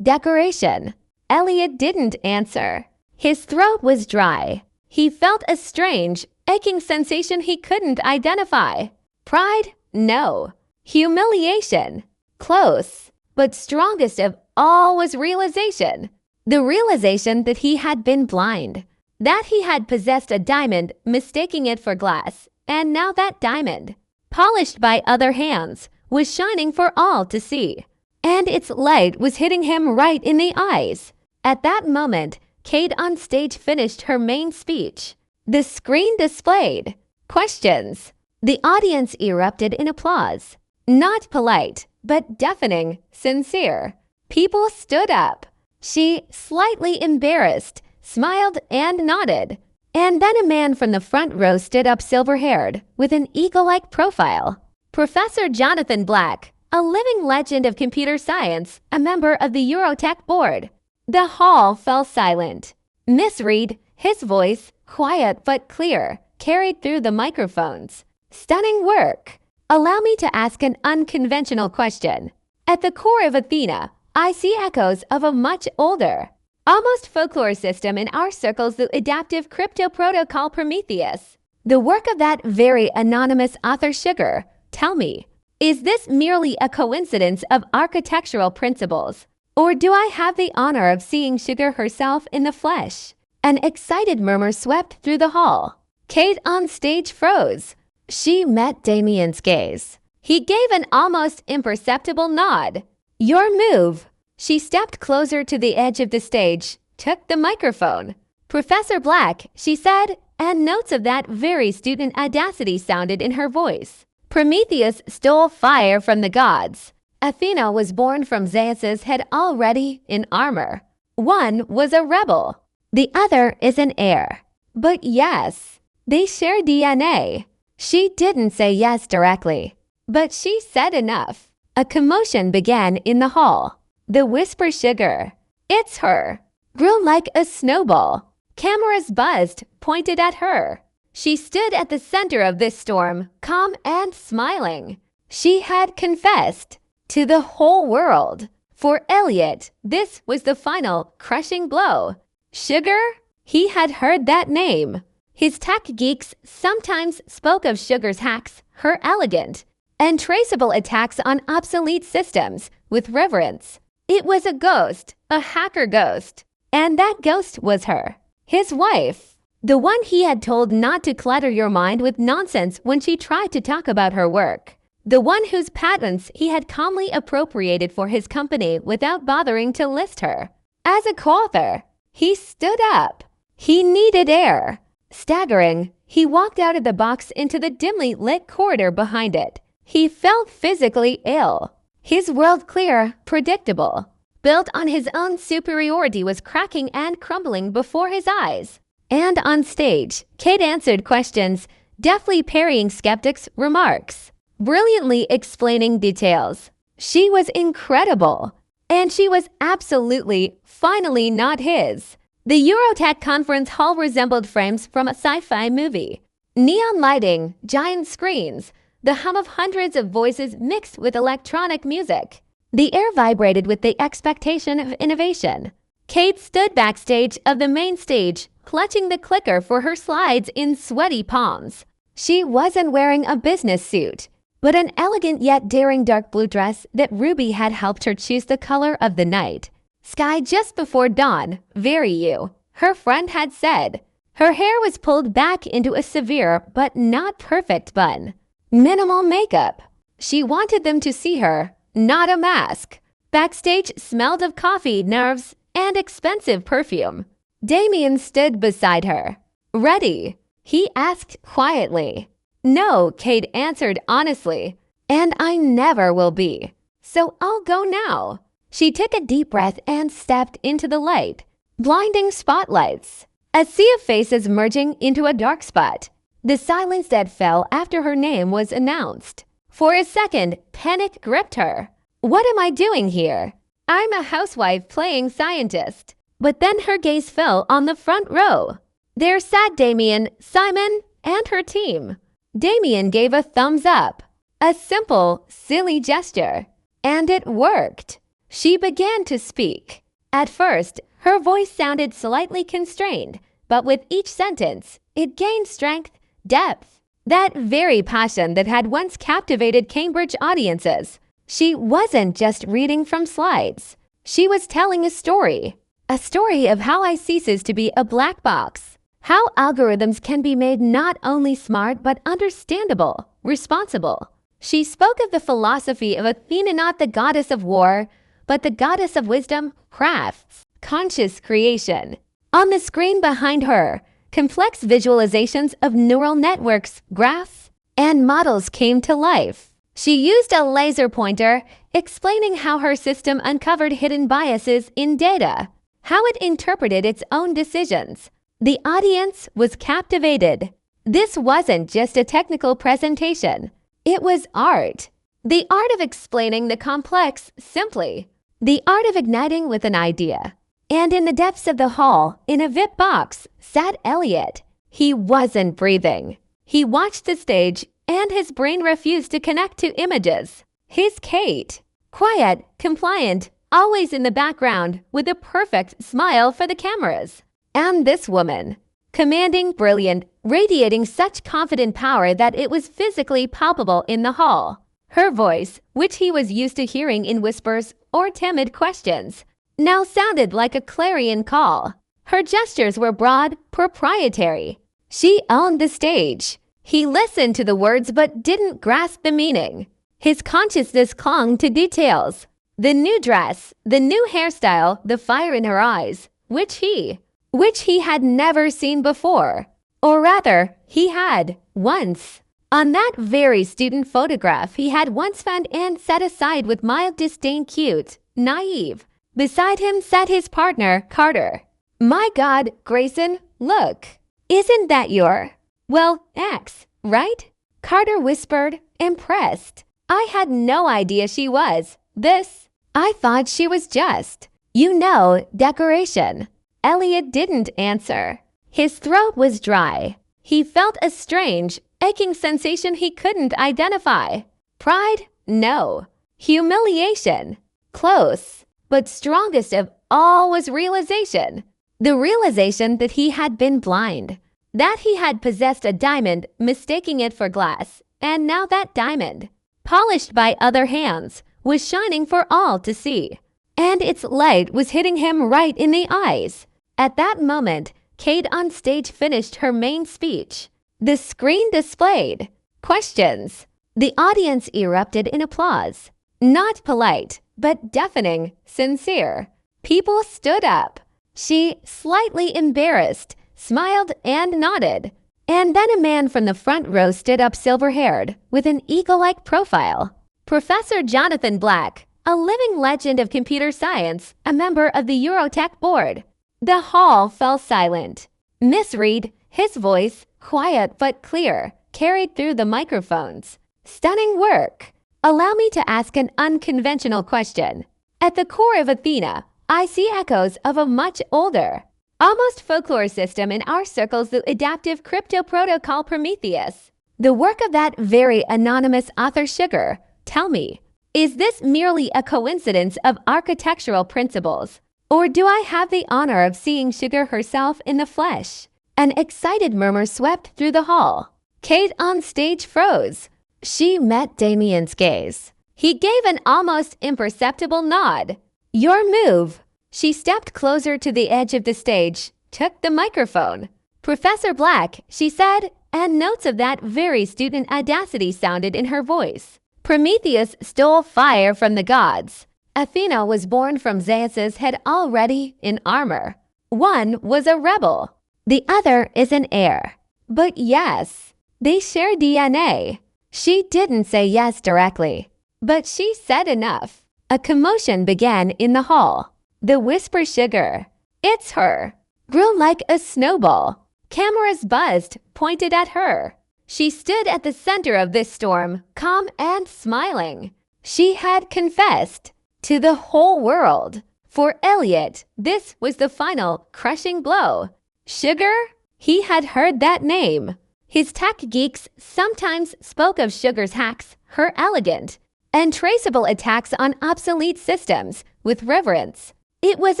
decoration." Elliot didn't answer. His throat was dry. He felt a strange, aching sensation he couldn't identify. Pride? No. Humiliation? Close. But strongest of all was realization. The realization that he had been blind. That he had possessed a diamond, mistaking it for glass. And now that diamond, polished by other hands, was shining for all to see. And its light was hitting him right in the eyes. At that moment, Kate on stage finished her main speech. The screen displayed questions. The audience erupted in applause. Not polite, but deafening, sincere. People stood up. She, slightly embarrassed, smiled and nodded. And then a man from the front row stood up, silver-haired, with an eagle-like profile. Professor Jonathan Black, a living legend of computer science, a member of the Eurotech board. The hall fell silent. Miss Reed, his voice, quiet but clear, carried through the microphones. "Stunning work. Allow me to ask an unconventional question. At the core of Athena, I see echoes of a much older, almost folklore system in our circles, the adaptive crypto protocol Prometheus. The work of that very anonymous author Sugar. Tell me, is this merely a coincidence of architectural principles? Or do I have the honor of seeing Sugar herself in the flesh?" An excited murmur swept through the hall. Kate on stage froze. She met Damien's gaze. He gave an almost imperceptible nod. "Your move." She stepped closer to the edge of the stage, took the microphone. "Professor Black," she said, and notes of that very student audacity sounded in her voice. "Prometheus stole fire from the gods. Athena was born from Zeus's head already in armor. One was a rebel. The other is an heir. But yes, they share DNA." She didn't say yes directly, but she said enough. A commotion began in the hall. The whisper Sugar, "It's her," grew like a snowball. Cameras buzzed, pointed at her. She stood at the center of this storm, calm and smiling. She had confessed to the whole world. For Elliot, this was the final, crushing blow. Sugar? He had heard that name. His tech geeks sometimes spoke of Sugar's hacks, her elegant and traceable attacks on obsolete systems, with reverence. It was a ghost, a hacker ghost. And that ghost was her, his wife. The one he had told not to clutter your mind with nonsense when she tried to talk about her work. The one whose patents he had calmly appropriated for his company without bothering to list her. As a co-author, he stood up. He needed air. Staggering, he walked out of the box into the dimly lit corridor behind it. He felt physically ill. His world, clear, predictable, built on his own superiority, was cracking and crumbling before his eyes. And on stage, Kate answered questions, deftly parrying skeptics' remarks, brilliantly explaining details. She was incredible. And she was absolutely, finally not his. The Eurotech conference hall resembled frames from a sci-fi movie. Neon lighting, giant screens, the hum of hundreds of voices mixed with electronic music. The air vibrated with the expectation of innovation. Kate stood backstage of the main stage, clutching the clicker for her slides in sweaty palms. She wasn't wearing a business suit. but an elegant yet daring dark blue dress that Ruby had helped her choose the color of the night. Sky just before dawn, very you, her friend had said. Her hair was pulled back into a severe but not perfect bun. Minimal makeup. She wanted them to see her, not a mask. Backstage smelled of coffee, nerves, and expensive perfume. Damien stood beside her. "Ready?" he asked quietly. "No," Kate answered honestly. "And I never will be. So I'll go now." She took a deep breath and stepped into the light. Blinding spotlights. A sea of faces merging into a dark spot. The silence that fell after her name was announced. For a second, panic gripped her. What am I doing here? I'm a housewife playing scientist. But then her gaze fell on the front row. There sat Damien, Simon, and her team. Damien gave a thumbs up. A simple, silly gesture. And it worked. She began to speak. At first, her voice sounded slightly constrained, but with each sentence, it gained strength, depth. That very passion that had once captivated Cambridge audiences. She wasn't just reading from slides. She was telling a story of how I ceases to be a black box, how algorithms can be made not only smart but understandable, responsible. She spoke of the philosophy of Athena, not the goddess of war, but the goddess of wisdom, crafts, conscious creation. On the screen behind her, complex visualizations of neural networks, graphs, and models came to life. She used a laser pointer, explaining how her system uncovered hidden biases in data, how it interpreted its own decisions. The audience was captivated. This wasn't just a technical presentation. It was art. The art of explaining the complex simply. The art of igniting with an idea. And in the depths of the hall, in a VIP box, sat Elliot. He wasn't breathing. He watched the stage, and his brain refused to connect to images. His Kate. Quiet, compliant, always in the background, with a perfect smile for the cameras. And this woman. Commanding, brilliant, radiating such confident power that it was physically palpable in the hall. Her voice, which he was used to hearing in whispers or timid questions, now sounded like a clarion call. Her gestures were broad, proprietary. She owned the stage. He listened to the words but didn't grasp the meaning. His consciousness clung to details. The new dress, the new hairstyle, the fire in her eyes, which he had never seen before. Or rather, he had, once. On that very student photograph he had once found and set aside with mild disdain, cute, naive. Beside him sat his partner, Carter. "My God, Grayson, look. Isn't that your, well, ex, right?" Carter whispered, impressed. "I had no idea she was this. I thought she was just, decoration." Elliot didn't answer. His throat was dry. He felt a strange, aching sensation he couldn't identify. Pride? No. Humiliation? Close. But strongest of all was realization. The realization that he had been blind. That he had possessed a diamond, mistaking it for glass. And now that diamond, polished by other hands, was shining for all to see. And its light was hitting him right in the eyes. At that moment, Kate on stage finished her main speech. The screen displayed questions. The audience erupted in applause. Not polite, but deafening, sincere. People stood up. She, slightly embarrassed, smiled and nodded. And then a man from the front row stood up, silver-haired, with an eagle-like profile. Professor Jonathan Black, a living legend of computer science, a member of the Eurotech board. The hall fell silent. Miss Reed, his voice, quiet but clear, carried through the microphones. "Stunning work. Allow me to ask an unconventional question. At the core of Athena, I see echoes of a much older, almost folklore system in our circles, the adaptive crypto protocol Prometheus. The work of that very anonymous author Sugar. Tell me, is this merely a coincidence of architectural principles? Or do I have the honor of seeing Sugar herself in the flesh?" An excited murmur swept through the hall. Kate on stage froze. She met Damien's gaze. He gave an almost imperceptible nod. "Your move." She stepped closer to the edge of the stage, took the microphone. "Professor Black," she said, and notes of that very student audacity sounded in her voice. "Prometheus stole fire from the gods. Athena was born from Zeus's head already in armor. One was a rebel. The other is an heir. But yes, they share DNA." She didn't say yes directly, but she said enough. A commotion began in the hall. The whisper sugar, "It's her," grew like a snowball. Cameras buzzed, pointed at her. She stood at the center of this storm, calm and smiling. She had confessed to the whole world. For Elliot, this was the final, crushing blow. Sugar? He had heard that name. His tech geeks sometimes spoke of Sugar's hacks, her elegant and traceable attacks on obsolete systems, with reverence. It was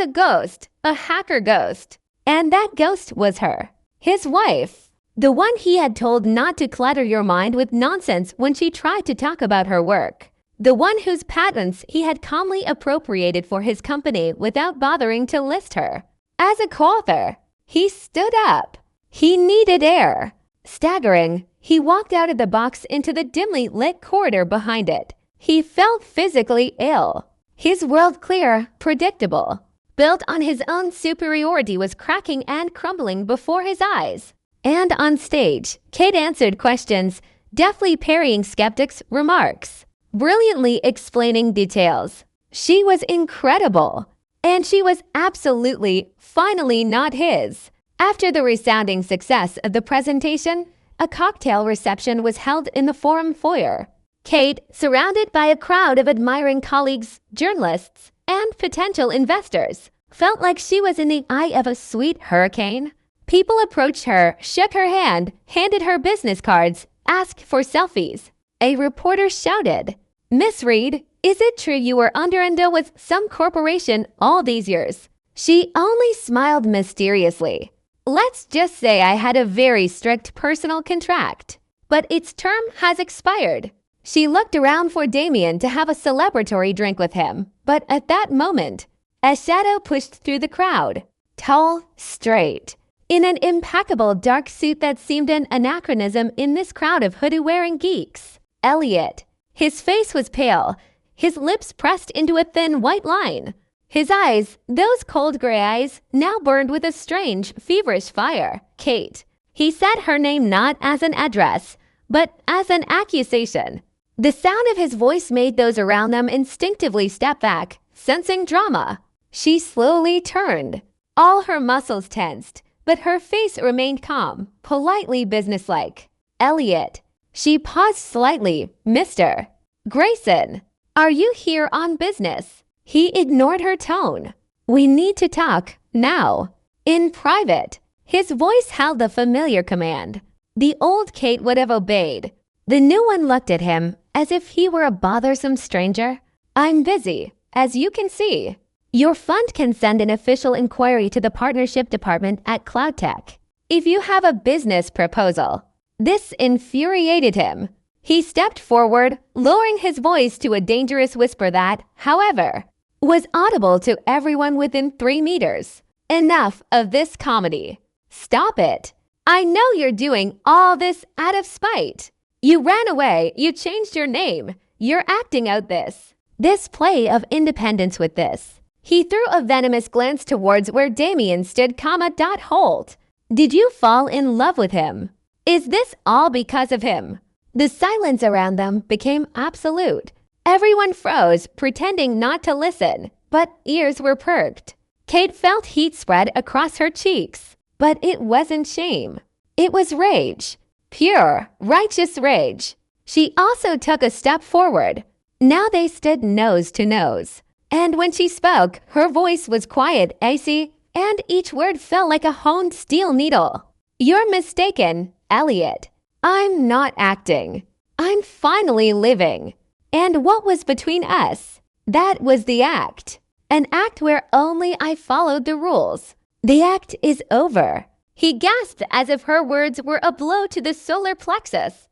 a ghost, a hacker ghost, and that ghost was her. His wife, the one he had told not to clutter your mind with nonsense when she tried to talk about her work. The one whose patents he had calmly appropriated for his company without bothering to list her. As a co-author, he stood up. He needed air. Staggering, he walked out of the box into the dimly lit corridor behind it. He felt physically ill. His world, clear, predictable, built on his own superiority, was cracking and crumbling before his eyes. And on stage, Kate answered questions, deftly parrying skeptics' remarks, brilliantly explaining details. She was incredible. And she was absolutely, finally not his. After the resounding success of the presentation, a cocktail reception was held in the forum foyer. Kate, surrounded by a crowd of admiring colleagues, journalists, and potential investors, felt like she was in the eye of a sweet hurricane. People approached her, shook her hand, handed her business cards, asked for selfies. A reporter shouted, "Miss Reed, is it true you were under a deal with some corporation all these years?" She only smiled mysteriously. "Let's just say I had a very strict personal contract, but its term has expired." She looked around for Damien to have a celebratory drink with him, but at that moment, a shadow pushed through the crowd. Tall, straight, in an impeccable dark suit that seemed an anachronism in this crowd of hoodie-wearing geeks. Elliot. His face was pale, his lips pressed into a thin white line. His eyes, those cold gray eyes, now burned with a strange, feverish fire. "Kate." He said her name not as an address, but as an accusation. The sound of his voice made those around them instinctively step back, sensing drama. She slowly turned. All her muscles tensed, but her face remained calm, politely businesslike. "Elliot." She paused slightly. "Mr. Grayson, are you here on business?" He ignored her tone. "We need to talk, now. In private." His voice held the familiar command. The old Kate would have obeyed. The new one looked at him as if he were a bothersome stranger. "I'm busy, as you can see. Your fund can send an official inquiry to the partnership department at CloudTech if you have a business proposal." This infuriated him. He stepped forward, lowering his voice to a dangerous whisper that, however, was audible to everyone within 3 meters. "Enough of this comedy. Stop it. I know you're doing all this out of spite. You ran away, you changed your name. You're acting out this play of independence with this." He threw a venomous glance towards where Damien stood, Hold. "Did you fall in love with him? Is this all because of him?" The silence around them became absolute. Everyone froze, pretending not to listen, but ears were perked. Kate felt heat spread across her cheeks, but it wasn't shame. It was rage. Pure, righteous rage. She also took a step forward. Now they stood nose to nose. And when she spoke, her voice was quiet, icy, and each word fell like a honed steel needle. "You're mistaken, Elliot. I'm not acting. I'm finally living. And what was between us? That was the act. An act where only I followed the rules. The act is over." He gasped as if her words were a blow to the solar plexus.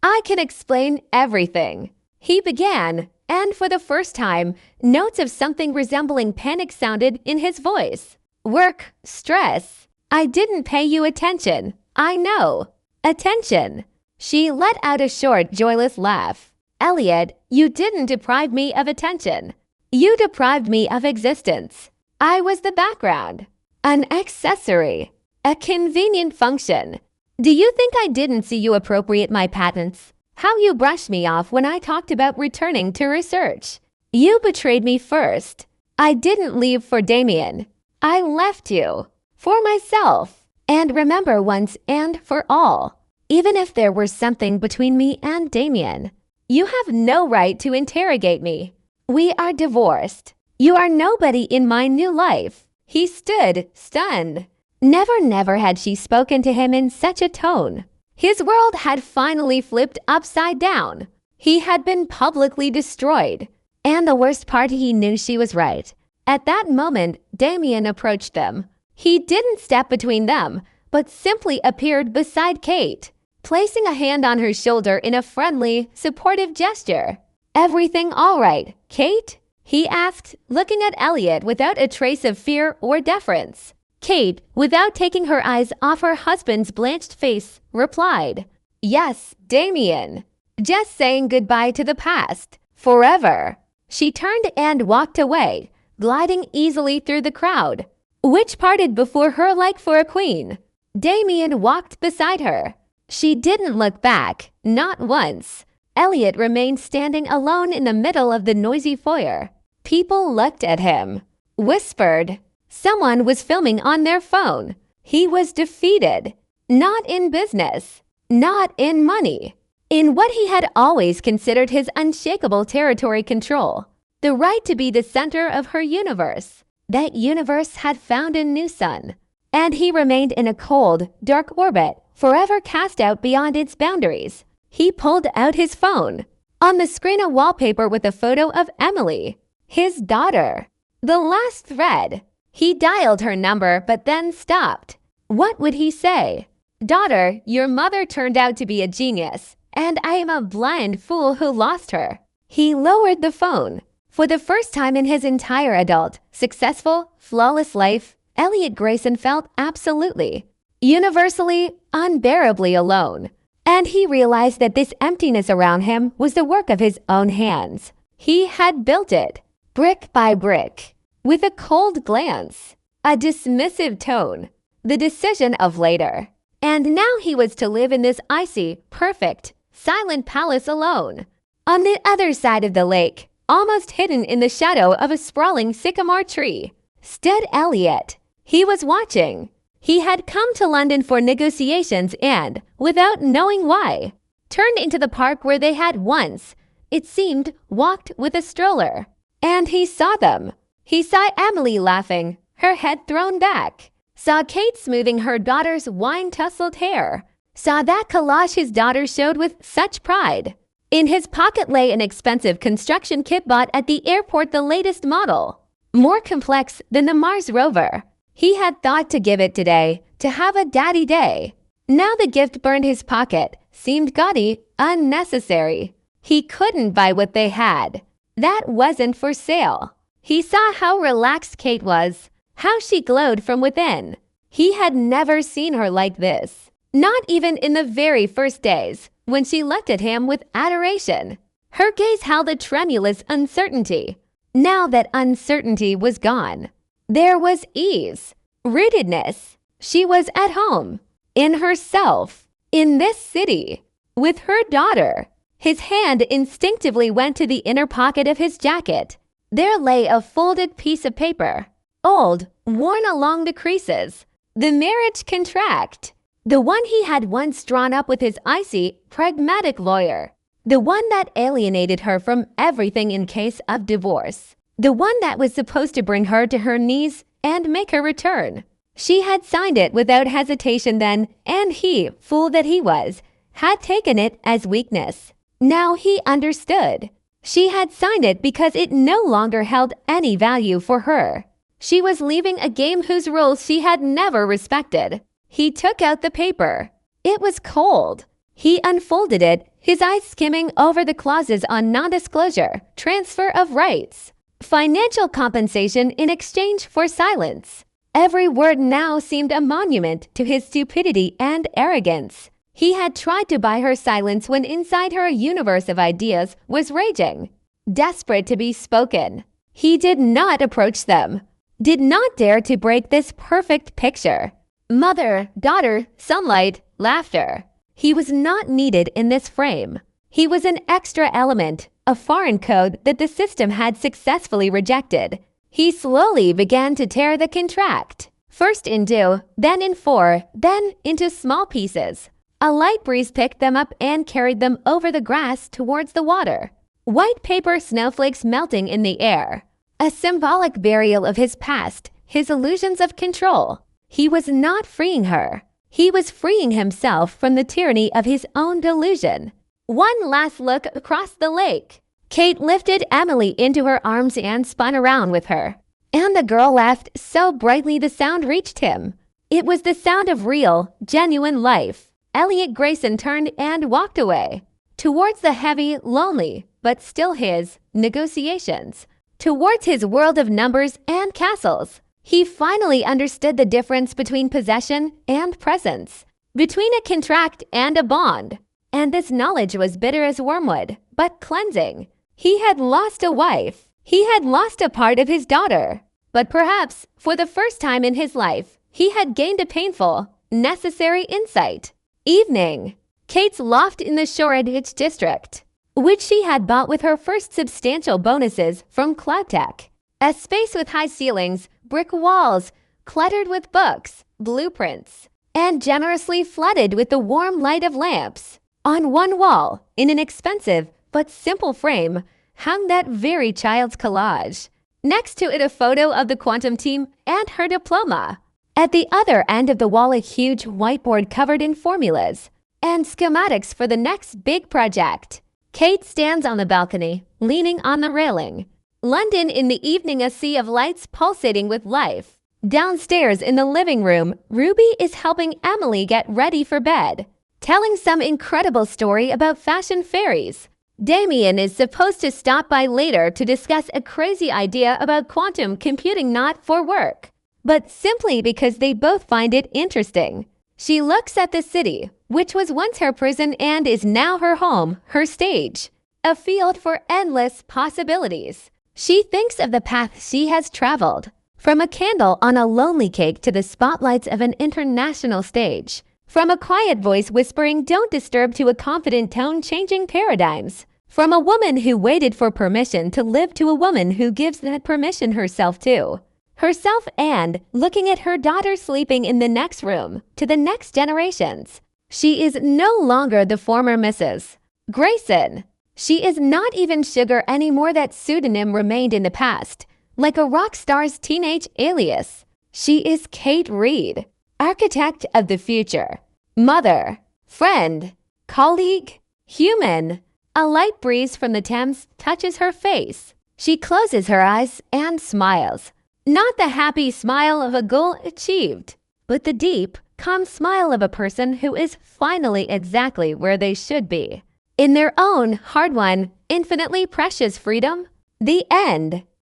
I can explain everything. He began, and for the first time, notes of something resembling panic sounded in his voice. Work, stress. I didn't pay you attention. I know. Attention. She let out a short, joyless laugh. Elliot, you didn't deprive me of attention. You deprived me of existence. I was the background. An accessory. A convenient function. Do you think I didn't see you appropriate my patents? How you brushed me off when I talked about returning to research. You betrayed me first. I didn't leave for Damien. I left you. For myself. And remember once and for all. Even if there were something between me and Damien, you have no right to interrogate me. We are divorced. You are nobody in my new life. He stood, stunned. Never had she spoken to him in such a tone. His world had finally flipped upside down. He had been publicly destroyed. And the worst part, he knew she was right. At that moment, Damien approached them. He didn't step between them, but simply appeared beside Kate, placing a hand on her shoulder in a friendly, supportive gesture. Everything all right, Kate? He asked, looking at Elliot without a trace of fear or deference. Kate, without taking her eyes off her husband's blanched face, replied, Yes, Damien. Just saying goodbye to the past. Forever. She turned and walked away, gliding easily through the crowd, which parted before her like for a queen. Damien walked beside her. She didn't look back, not once. Elliot remained standing alone in the middle of the noisy foyer. People looked at him, whispered. Someone was filming on their phone. He was defeated. Not in business. Not in money. In what he had always considered his unshakable territory control. The right to be the center of her universe. That universe had found a new sun. And he remained in a cold, dark orbit, forever cast out beyond its boundaries. He pulled out his phone. On the screen, a wallpaper with a photo of Emily, his daughter. The last thread. He dialed her number but then stopped. What would he say? Daughter, your mother turned out to be a genius, and I am a blind fool who lost her. He lowered the phone. For the first time in his entire adult, successful, flawless life, Elliot Grayson felt absolutely, universally, unbearably alone. And he realized that this emptiness around him was the work of his own hands. He had built it, brick by brick. With a cold glance, a dismissive tone, the decision of later. And now he was to live in this icy, perfect, silent palace alone. On the other side of the lake, almost hidden in the shadow of a sprawling sycamore tree, stood Elliot. He was watching. He had come to London for negotiations and, without knowing why, turned into the park where they had once, it seemed, walked with a stroller. And he saw them. He saw Emily laughing, her head thrown back. Saw Kate smoothing her daughter's wine-tousled hair. Saw that collage his daughter showed with such pride. In his pocket lay an expensive construction kit bought at the airport, the latest model. More complex than the Mars rover. He had thought to give it today, to have a daddy day. Now the gift burned his pocket, seemed gaudy, unnecessary. He couldn't buy what they had. That wasn't for sale. He saw how relaxed Kate was, how she glowed from within. He had never seen her like this, not even in the very first days, when she looked at him with adoration. Her gaze held a tremulous uncertainty. Now that uncertainty was gone, there was ease, rootedness. She was at home, in herself, in this city, with her daughter. His hand instinctively went to the inner pocket of his jacket. There lay a folded piece of paper, old, worn along the creases. The marriage contract. The one he had once drawn up with his icy, pragmatic lawyer. The one that alienated her from everything in case of divorce. The one that was supposed to bring her to her knees and make her return. She had signed it without hesitation then, and he, fool that he was, had taken it as weakness. Now he understood. She had signed it because it no longer held any value for her. She was leaving a game whose rules she had never respected. He took out the paper. It was cold. He unfolded it, his eyes skimming over the clauses on non-disclosure, transfer of rights, financial compensation in exchange for silence. Every word now seemed a monument to his stupidity and arrogance. He had tried to buy her silence when inside her a universe of ideas was raging, desperate to be spoken. He did not approach them, did not dare to break this perfect picture. Mother, daughter, sunlight, laughter. He was not needed in this frame. He was an extra element, a foreign code that the system had successfully rejected. He slowly began to tear the contract, first in two, then in four, then into small pieces. A light breeze picked them up and carried them over the grass towards the water. White paper snowflakes melting in the air. A symbolic burial of his past, his illusions of control. He was not freeing her. He was freeing himself from the tyranny of his own delusion. One last look across the lake. Kate lifted Emily into her arms and spun around with her. And the girl laughed so brightly the sound reached him. It was the sound of real, genuine life. Elliot Grayson turned and walked away. Towards the heavy, lonely, but still his, negotiations. Towards his world of numbers and castles. He finally understood the difference between possession and presence. Between a contract and a bond. And this knowledge was bitter as wormwood, but cleansing. He had lost a wife. He had lost a part of his daughter. But perhaps, for the first time in his life, he had gained a painful, necessary insight. Evening. Kate's loft in the Shoreditch district, which she had bought with her first substantial bonuses from Cloudtech. A space with high ceilings, brick walls, cluttered with books, blueprints, and generously flooded with the warm light of lamps. On one wall, in an expensive but simple frame, hung that very child's collage. Next to it a photo of the quantum team and her diploma. At the other end of the wall a huge whiteboard covered in formulas and schematics for the next big project. Kate stands on the balcony, leaning on the railing. London in the evening, a sea of lights pulsating with life. Downstairs in the living room, Ruby is helping Emily get ready for bed, telling some incredible story about fashion fairies. Damien is supposed to stop by later to discuss a crazy idea about quantum computing, not for work, but simply because they both find it interesting. She looks at the city, which was once her prison and is now her home, her stage, a field for endless possibilities. She thinks of the path she has traveled, from a candle on a lonely cake to the spotlights of an international stage, from a quiet voice whispering "don't disturb" to a confident tone changing paradigms, from a woman who waited for permission to live to a woman who gives that permission herself too. Herself, and looking at her daughter sleeping in the next room, to the next generations. She is no longer the former Mrs. Grayson. She is not even Sugar anymore. That pseudonym remained in the past, like a rock star's teenage alias. She is Kate Reed, architect of the future, mother, friend, colleague, human. A light breeze from the Thames touches her face. She closes her eyes and smiles. Not the happy smile of a goal achieved, but the deep, calm smile of a person who is finally exactly where they should be. In their own hard-won, infinitely precious freedom. The end.